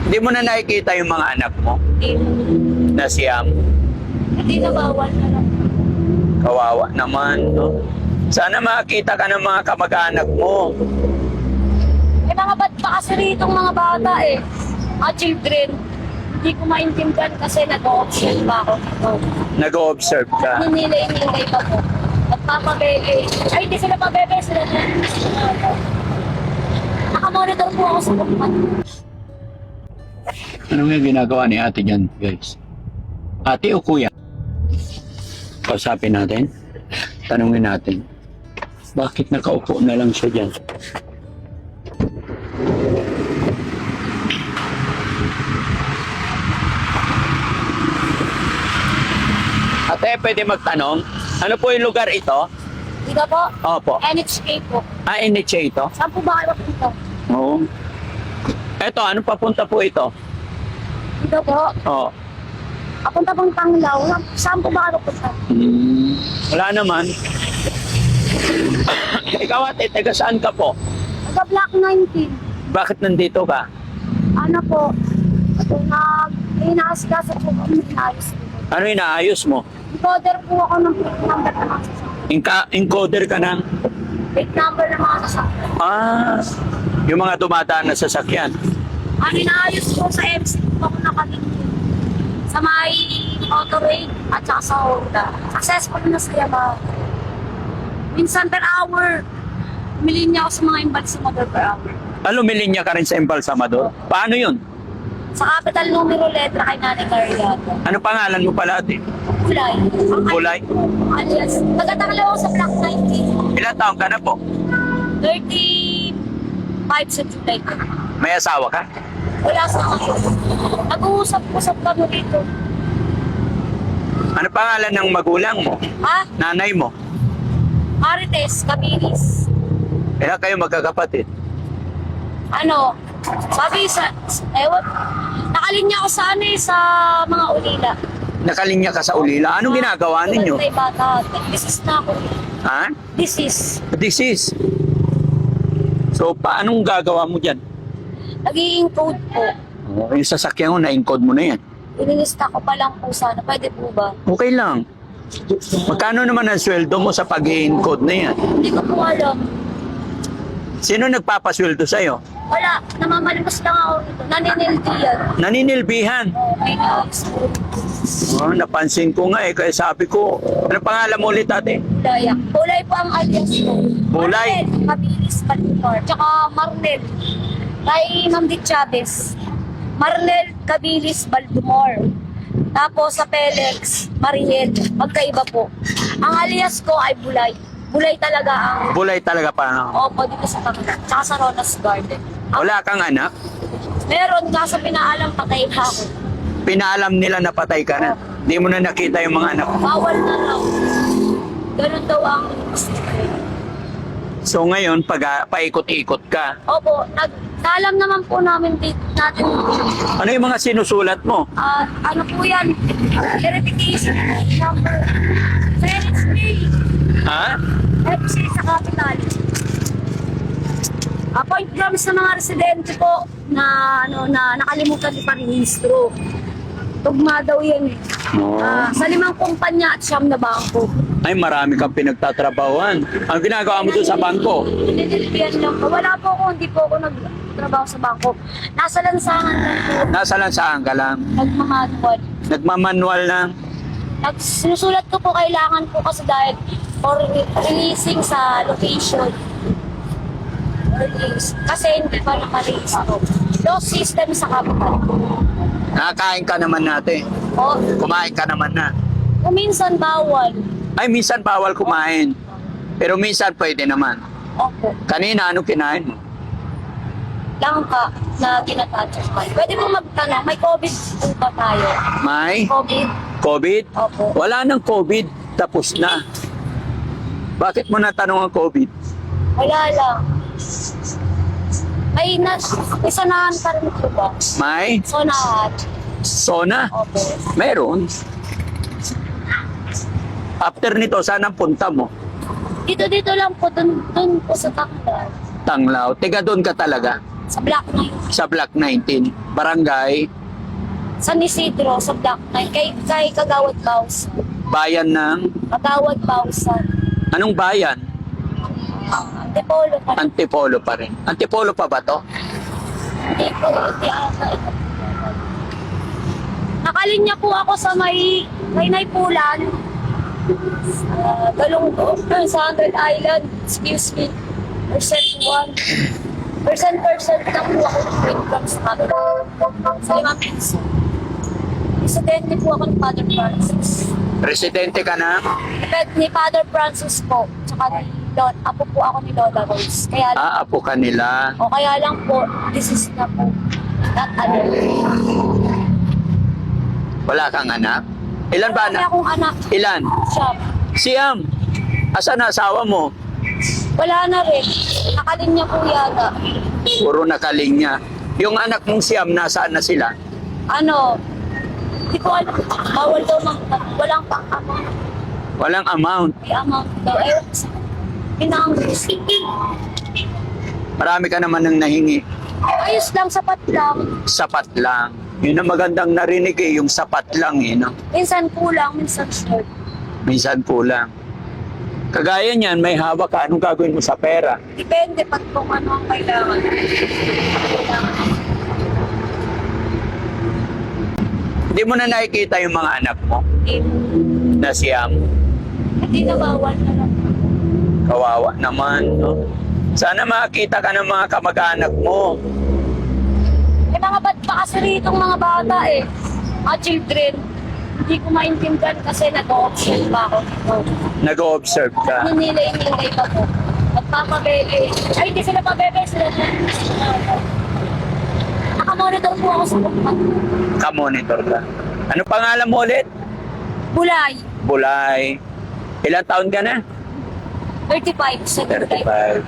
Hindi mo na nakikita yung mga anak mo Hindi. na siyam. Hindi na bawal na lang. Kawawa naman, no? Sana makita ka ng mga kamag-anak mo. May mga bad pa kasi ritong mga bata eh. Mga children. Hindi ko maintindihan kasi nag-o-observe pa ako dito. Nag-o-observe ka. Ninilay-nilay pa po. At papabebe. Ay, hindi sila pabebe. Sila na. Nakamonitor po ako sa kumpan. Ano nga ginagawa ni ate dyan, guys? Ate o kuya? Kausapin natin. Tanungin natin. Bakit nakaupo na lang siya dyan? Ate, pwede magtanong? Ano po yung lugar ito? Dito po? Opo. NHK po. NHA ito? Saan po ba kayo punta? Oo. Eto, ano papunta po ito? Dito po. Oo. Papunta pong Tanglaw. Saan po ba kayo punta? Wala naman. Ikaw ate, taga saan ka po? Taga Block 19. Bakit nandito ka? Ano po? Inaasgasa po kami inayos dito. Ano inaayos mo? Encoder po ako ng plate number ng mga sasakyan. Encoder ka ng... Plate number ng mga sasakyan. Yung mga dumadaan na sasakyan. Ang inaayos po sa MC po ako nakatingin. Sa may motorway at saka sa Honda. Successful na sila ba? Minsan per hour. Umili niya ako sa mga embalsamador per hour. Lumilinya ka rin sa embalsamador? Paano yun? Sa capital numero letra kay Nanay Carriaga. Ano pangalan mo pala ate? Kulay. Kulay? Alias. Taga-Tanglaw ako sa Block 19. Ilan taon ka na po? 35 sa July ko. May asawa ka? Wala sa ako. Nag-uusap-usap kami dito. Ano pangalan ng magulang mo? Ha? Nanay mo? Marites, Cabilis. Ilan kayo magkakapatid? Ano? Sabi sa... Ewan. Nakalinya ako sa ano eh, sa mga ulila. Nakalinya ka sa ulila. Anong ginagawa ninyo? Bantay bata. Disease na ako. Ha? Disease. Disease. So, paanong gagawa mo dyan? Nagiging code po. Yung sasakyan mo, na-encode mo na yan. Inilista ko pa lang po sana. Pwede po ba? Okay lang. Magkano naman ang sweldo mo sa pag-encode na yan? Hindi ko po alam. Sino nagpapasweldo sa'yo? Wala. Namamalimos lang ako dito. Naninildi yan. Naninilbihan. May naayos po. Napansin ko nga kaya sabi ko, ano pangalan mo ulit ate? Daya. Kulay po ang alias ko. Kulay? Marnel, Mabilis, Baltimore. Tsaka Marnel. Kay Ma'am Dick Chavez. Marnel, Cabilis, Baltimore. Tapos sa Pelex, Mariel. Magkaiba po. Ang alias ko ay Bulay. Bulay talaga ang... Bulay talaga pa. Opo, dito sa Tangla. Tsaka sa Ronas Garden. Wala kang anak? Meron, kaso pinaalam patay pa ako. Pinaalam nila na patay ka na. Hindi mo na nakita yung mga anak mo. Bawal na raw. Ganun daw ang... So ngayon, paikot-ikot ka. Opo, nagkalam naman po namin dito natin. Ano yung mga sinusulat mo? Ano po yan? Verification number. Sa NHK. Ha? FC sa capital. Point kami sa mga residente po na nakalimutan ni parehistro. Tugma daw yan. Sa 5 kumpanya at 9 na bangko. Ay, marami kang pinagtatrabawan. Ang ginagawa mo doon sa bangko? Dinilbihan lang po. Wala po ako, hindi po ako nagtrabaho sa bangko. Nasa lansangan lang po. Nasa lansangan ka lang. Nagmamanual. Nagmamanual lang. Sinusulat ko po kailangan po kasi dahil for releasing sa location. Release. Kasi hindi pa nakarelease po. Lost system sa capital. Nakakain ka naman natin. O, Kumain ka naman na. kung minsan bawal. Ay, minsan bawal kumain. Pero minsan pwede naman. Opo. Kanina, ano kinain mo? Langka na ginatouch. Pwede mo magtanong, may COVID po ba tayo? May COVID? COVID? Opo. Wala nang COVID. Tapos na. Bakit mo natanong ang COVID? Wala lang. May sanahan pa rin po ba? May Sonahan. SONA? Opo. Meron. After nito, saan ang punta mo? Dito lang po, dun po sa Tangla. Tanglaw. Tiga doon ka talaga. Sa Block 19. Sa Block 19. Barangay, San Isidro, sa Block 9. Kay Kagawad Bausan. bayan ng... Kagawad Bausan. Anong bayan? Antipolo pa. Antipolo pa rin. Antipolo pa ba to? Hindi po, hindi ata. Nakalinya po ako sa may Naipulan. Galunggo, sa 100 Island, excuse me. Percent 1. Percent lang po ako ng income sa camera. Sa 5 piso. Residente po ako ni Father Francis. Residente ka na? Ni Father Francis po. Tsaka apo po ako ni Lola Rose. Kaya lang, Apo ka nila. o kaya lang po, this is na po. Not ano. Wala kang anak? Ilan ba Marami anak? akong anak. Ilan? Siya. Siyam. Asan na asawa mo? Wala na rin. Nakalinya po yata. Puro nakalinya. Yung anak mong siyam, nasaan na sila? Ano, hindi ko alam. Bawal daw walang amount. Walang amount. May amount daw. Ewan ko sa pinangus. Marami ka naman nang nahingi. Ayos lang, sapat lang. Sapat lang. Yun ang magandang narinig eh, yung sapat lang eh. No? Minsan kulang, minsan short. Minsan kulang. Kagaya niyan, may hawak ka. Anong gagawin mo sa pera? Depende pag kung ano ang kailangan. Hindi mo na nakikita yung mga anak mo na siyam. Hindi na bawal na lang. Kawawa naman. No? Sana makakita ka ng mga kamag-anak mo. May mga bad pa kasi rito mga bata eh. Mga children. Hindi ko maintindihan kasi nag-o-observe pa ako dito. Nag-o-observe ka. Ninilay-nilay pa po. Nagpapabebe. Ay, hindi sila pabebe. Sila nakamonitor po ako sa kumpat. Ka-monitor ka. Ano pangalan mo ulit? Bulay. Bulay. Ilang taon ka na? 35. 35.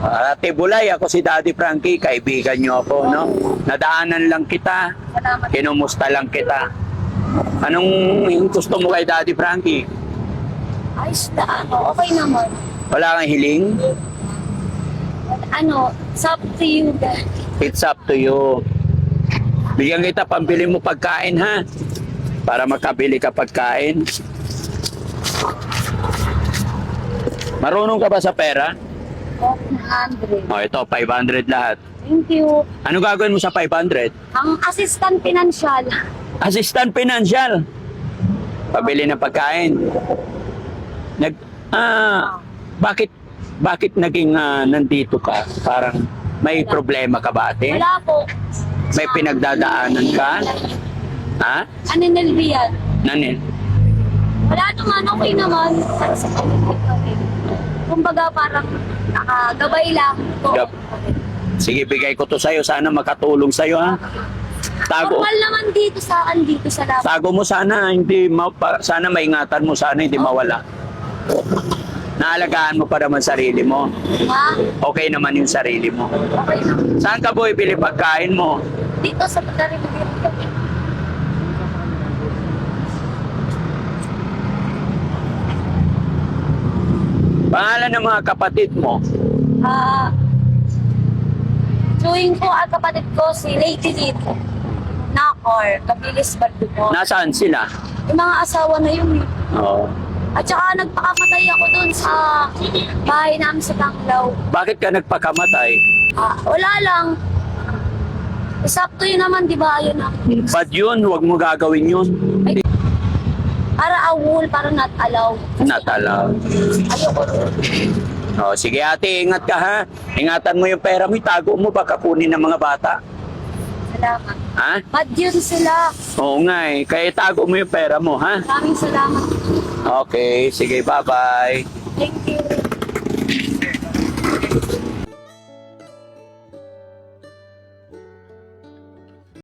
Ate Bulay, ako si Daddy Frankie. Kaibigan niyo ako, no? Nadaanan lang kita. Salamat. Kinumusta lang kita. Anong gusto mo kay Daddy Frankie? Ayos na ano. Okay naman. Wala kang hiling? Ano, it's up to you guys. It's up to you. Bigyan kita pambili mo pagkain, ha? Para makabili ka pagkain. Marunong ka ba sa pera? 100. O, ito, 500 lahat. Thank you. Ano gagawin mo sa 500? Ang assistant financial. Assistant financial. Pabili ng pagkain. Bakit naging nandito ka? Parang may problema ka ba, ate? Wala po. May pinagdadaanan ka? Ha? Aninel yan? Nanin? Wala naman, okay naman. Para sa pamilya ko rin. Kumbaga parang nakagabay lang. Gab. Sige, bigay ko to sa'yo. Sana makatulong sa'yo, ha? Tago. Normal naman dito sa akin, dito sa labas. Tago mo sana, sana maingatan mo, sana hindi mawala. Naalagaan mo pa naman sarili mo. Ha? Okay naman yung sarili mo. Okay naman. Saan ka boy bili pagkain mo? Dito sa pagkarin dito. Pangalan ng mga kapatid mo? Tuwing ko ang kapatid ko si Lady Lid. Nakor, Kabilis Baldumo. Nasaan sila? Yung mga asawa na yun eh. Oo. At saka nagpakamatay ako dun sa bahay namin sa Tanglaw. Bakit ka nagpakamatay? Wala lang. Sakto yun naman, di ba? Yun na. Bad yun, huwag mo gagawin yun. Para awol, para not allow. Natalaw. Ayoko. O, sige ate, ingat ka ha. Ingatan mo yung pera mo, itago mo, baka kunin ng mga bata. Salamat. Ha? Bad yun sila. Oo nga eh, kaya itago mo yung pera mo ha. Maraming salamat. Okay, sige, bye-bye. Thank you.